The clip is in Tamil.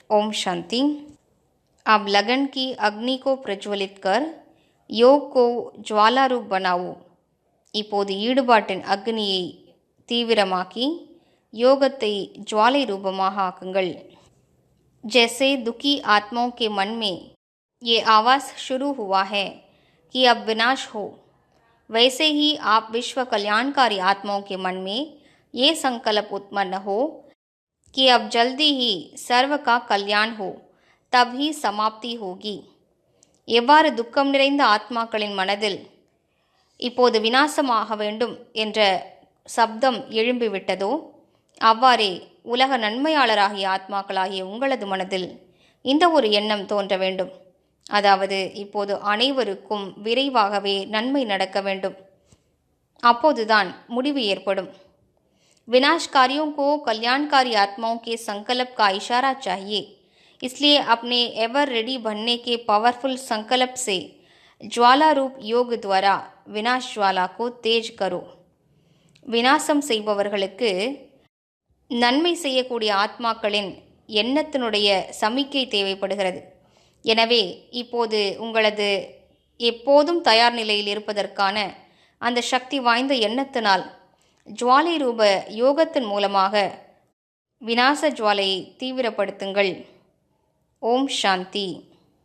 ओम शांति। अब लगन की अग्नि को प्रज्वलित कर योग को ज्वाला रूप बनाओ। இப்போது ஈடுபாட்டின் அக்னியை தீவிரமாக்கி யோகத்தை ஜுவாலை ரூபமாக ஆக்குங்கள். जैसे दुखी आत्माओं के मन में ये आवाज़ शुरू हुआ है कि अब विनाश हो, वैसे ही आप विश्व कल्याणकारी आत्माओं के मन में ये संकल्प उत्पन्न हो कि अब जल्दी ही सर्व का कल्याण हो, तभी समाप्ति होगी. எவ்வாறு துக்கம் நிறைந்த ஆத்மாக்களின் மனதில் இப்போது விநாசமாக வேண்டும் என்ற சப்தம் எழும்பிவிட்டதோ அவ்வாறே உலக நன்மையாளராகிய ஆத்மாக்களாகிய உங்களது மனதில் இந்த ஒரு எண்ணம் தோன்ற வேண்டும். அதாவது இப்போது அனைவருக்கும் விரைவாகவே நன்மை நடக்க வேண்டும். அப்போதுதான் முடிவு ஏற்படும். विनाशकारियों को कल्याणकारी आत्माओं के संकल्प का इशारा चाहिए. इसलिए अपने एवर रेडी बनने के पावरफुल संकल्प से ज्वाला रूप योग द्वारा विनाश ज्वाला को तेज करो. விநாசம் செய்பவர்களுக்கு நன்மை செய்யக்கூடிய ஆத்மாக்களின் எண்ணத்தினுடைய சமிக்கை தேவைப்படுகிறது. எனவே இப்போது உங்களது எப்போதும் தயார் நிலையில் இருப்பதற்கான அந்த சக்தி வாய்ந்த எண்ணத்தினால் ஜுவாலை ரூப யோகத்தின் மூலமாக விநாச ஜுவாலையை தீவிரப்படுத்துங்கள். ஓம் சாந்தி.